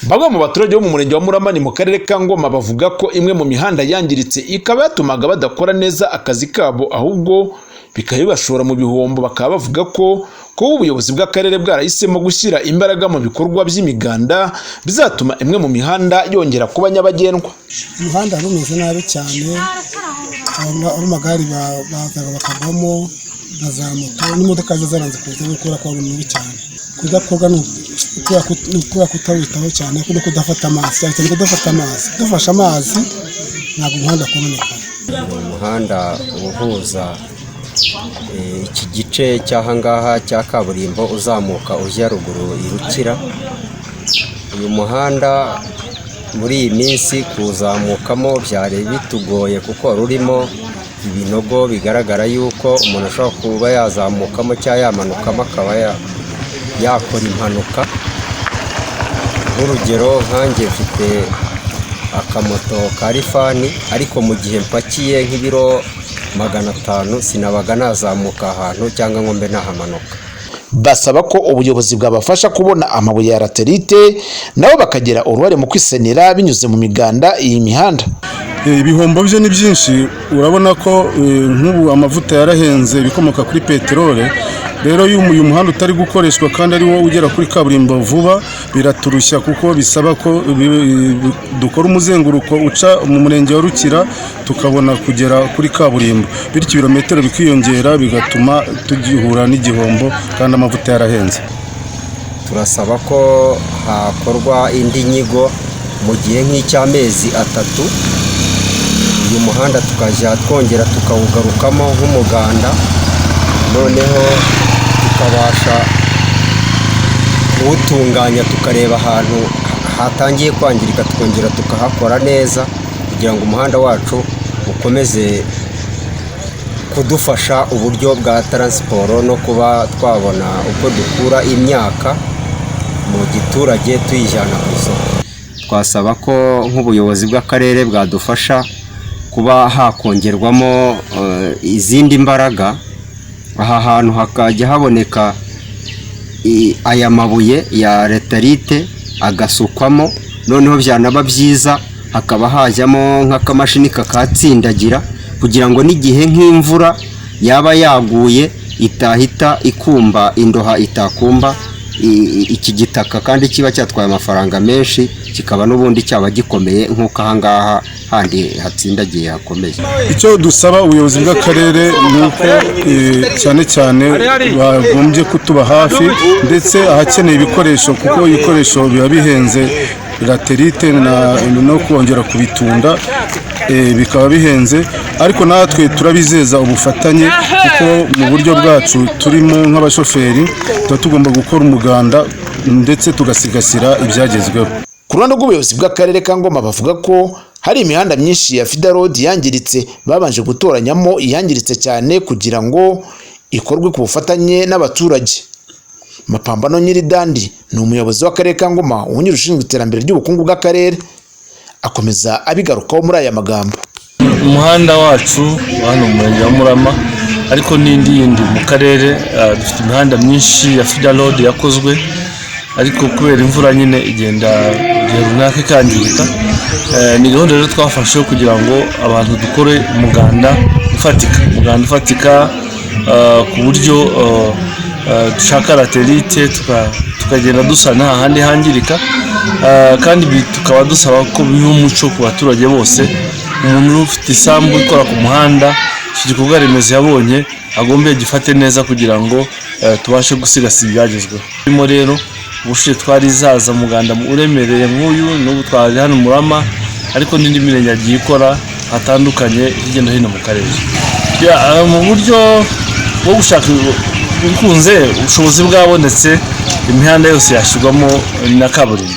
Bamwe mu baturage bo mu murenge wa Murama ni mu karere ka Ngoma bavuga ko imwe mu mihanda yangiritse ikaba yatumaga badakora neza akazi kabo, ahubwo bikabashora mu bihombo. Bakaba bavuga ko ubuyobozi bw'akarere bwarahisemo gushyira imbaraga mu bikorwa by'imiganda bizatuma imwe mu mihanda yongera kuba nyabagendwa. Umuhanda rumeze nabi cyane, amagare bazaga bakagwamo na za moto n'imodoka zaranze kuza gukora kwa mubi cyane. Kudakorwa n'ukura kutawitaho cyane no kudafata amazi, cyane kudafata amazi. Dufasha amazi ntabwo umuhanda kuboneka. Umuhanda uhuza iki gice cy'ahangaha cya kaburimbo uzamuka ujya ruguru irukira. Uyu muhanda muri iyi minsi kuzamukamo byari bitugoye kuko rurimo ibinogo bigaragara yuko umuntu ashobora kuba yazamukamo cyangwa yamanukamo akaba yakora impanuka. Nk'urugero nkanjye mfite akamoto ka rifani, ariko mu gihe mpakiye nk'ibiro 500 sinabaga nazamuka ahantu cyangwa ngo mbe nahamanuka. Basaba ko ubuyobozi bwabafasha kubona amabuye ya laterite nabo bakagira uruhare mu kwisenera binyuze mu miganda iyi mihanda. Ibihombo byo ni byinshi, urabona ko nk'ubu amavuta yarahenze bikomoka kuri peterole. Rero uyu muhanda utari gukoreshwa kandi ari wo ugera kuri kaburimbo vuba, biraturushya kuko bisaba ko dukora umuzenguruko uca mu murenge wa Rukira tukabona kugera kuri kaburimbo, bityo ibirometero bikiyongera bigatuma tugihura n'igihombo kandi amavuta yarahenze. Turasaba ko hakorwa indi nyigo mu gihe nk'icy'amezi 3, uyu muhanda tukajya twongera tukawugarukamo nk'umuganda, noneho tukabasha kuwutunganya tukareba ahantu hatangiye kwangirika tukongera tukahakora neza kugira ngo umuhanda wacu ukomeze kudufasha uburyo bwa taransiporo no kuba twabona uko dukura imyaka mu giturage tuyijyana ku isoko. Twasaba ko nk'ubuyobozi bw'akarere bwadufasha kuba hakongerwamo izindi mbaraga, aha hantu hakajya haboneka aya mabuye ya laterite agasukwamo, noneho byanaba byiza hakaba hajyamo nk'akamashini kakatsindagira kugira ngo n'igihe nk'imvura yaba yaguye itahita ikumba indoha, itakumba iki gitaka kandi kiba cyatwaye amafaranga menshi, kikaba n'ubundi cyaba gikomeye nk'uko ahangaha handi hatsindagiye hakomeye. Icyo dusaba ubuyobozi bw'akarere ni uko cyane cyane bagombye kutuba hafi, ndetse ahakeneye ibikoresho kuko ibikoresho biba bihenze, laterite no kongera kubitunda bikaba bihenze, ariko natwe turabizeza ubufatanye kuko mu buryo bwacu turimo nk'abashoferi tuba tugomba gukora umuganda ndetse tugasigasira ibyagezweho. Ku ruhande rw'ubuyobozi bw'akarere ka Ngoma bavuga ko hari imihanda myinshi ya Fida Road yangiritse, babanje gutoranyamo iyangiritse cyane kugira ngo ikorwe ku bufatanye n'abaturage. Mapambano Nyiridandi ni umuyobozi w'akarere ka Ngoma wungirije ushinzwe iterambere ry'ubukungu bw'akarere, akomeza abigarukaho muri aya magambo. Umuhanda wacu hano mu murenge wa Murama ariko n'indi yindi mu karere dufite imihanda myinshi ya Fida Road yakozwe, ariko kubera imvura nyine igenda runaka ikangirika. Ni gahunda rero twafashe kugira ngo abantu dukore umuganda ufatika ku buryo dushaka laterite tukagenda dusana ahandi hangirika, kandi tukaba dusaba ko biha umuco ku baturage bose. Umuntu ufite isambu ikora ku muhanda, iki gikorwa remezo yabonye agomba gifate neza kugira ngo tubashe gusigasira ibyagezweho. Birimo rero ubushize twari zaza muganda uremereye nk'uyu, n'ubu twari hano Murama, ariko n'indi mirenge yagiye ikora hatandukanye hirya no hino mu karere. Mu buryo bwo gushaka bikunze ubushobozi bwabonetse, imihanda yose yashyirwamo na kaburimbo,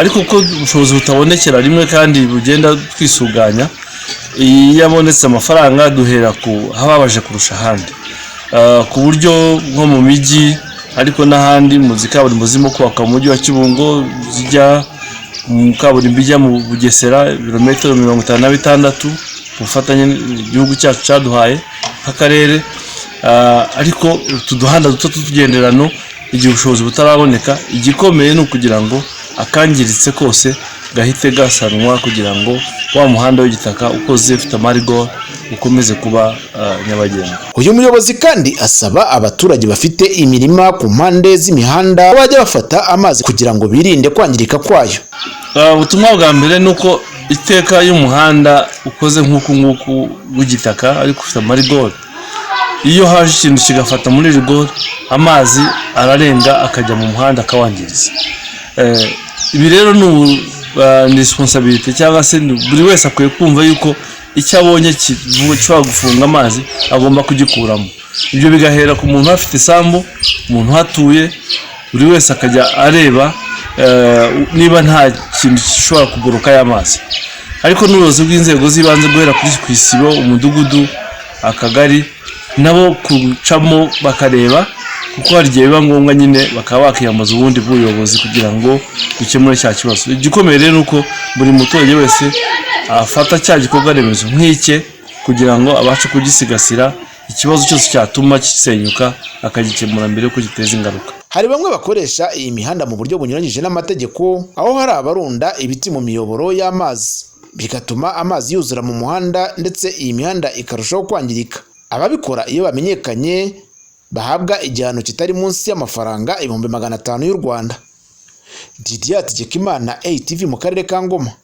ariko uko ubushobozi butabonekera rimwe kandi bugenda twisuganya, iyo yabonetse amafaranga duhera ku hababaje kurusha ahandi, ku buryo nko mu mijyi ariko n'ahandi mu zikaburimbo zirimo kubaka mu mujyi wa Kibungo zijya mu kaburimbo ijya mu Bugesera ibirometero 56 ubufatanye igihugu cyacu cyaduhaye nk'akarere, ariko utuduhanda duto tugenderano igihe ubushobozi butaraboneka. Igikomeye ni ukugira ngo akangiritse kose gahite gasanwa kugira ngo wa muhanda w'igitaka ukoze ufite amarigore ukomeze kuba nyabagendwa. Uyu muyobozi kandi asaba abaturage bafite imirima ku mpande z'imihanda bajya bafata amazi kugira ngo birinde kwangirika kwayo. Ubutumwa bwa mbere nuko iteka y'umuhanda ukoze nk'uku nguku w'igitaka ariko ufite amarigore, iyo haje ikintu kigafata muri rigore amazi ararenga akajya mu muhanda akawangiriza. Ibi rero ni responsibility cyangwa se buri wese akwiye kumva yuko icyo abonye gishobora gufunga amazi agomba kugikuramo. Ibyo bigahera ku muntu afite isambu, umuntu hatuye, buri wese akajya areba niba nta kintu gishobora kuguruka y'amazi. Ariko n'ubuyobozi bw'inzego z'ibanze guhera ku isibo, umudugudu, akagari nabo kucamo bakareba, kuko hari igihe biba ngombwa nyine bakaba bakiyambaza ubundi bw'ubuyobozi kugira ngo dukemure cya kibazo. Igikomeye rero nuko buri muturage wese afata cya gikorwa remezo nk'ike kugira ngo abashe kugisigasira, ikibazo cyose cyatuma kisenyuka akagikemura mbere yuko giteza ingaruka. Hari bamwe bakoresha iyi mihanda mu buryo bunyuranyije n'amategeko, aho hari abarunda ibiti mu miyoboro y'amazi bigatuma amazi yuzura mu muhanda ndetse iyi mihanda ikarushaho kwangirika. Ababikora iyo bamenyekanye bahabwa igihano kitari munsi y'amafaranga 500,000 y'u Rwanda. Didier Hategekimana, ATV mu karere ka Ngoma.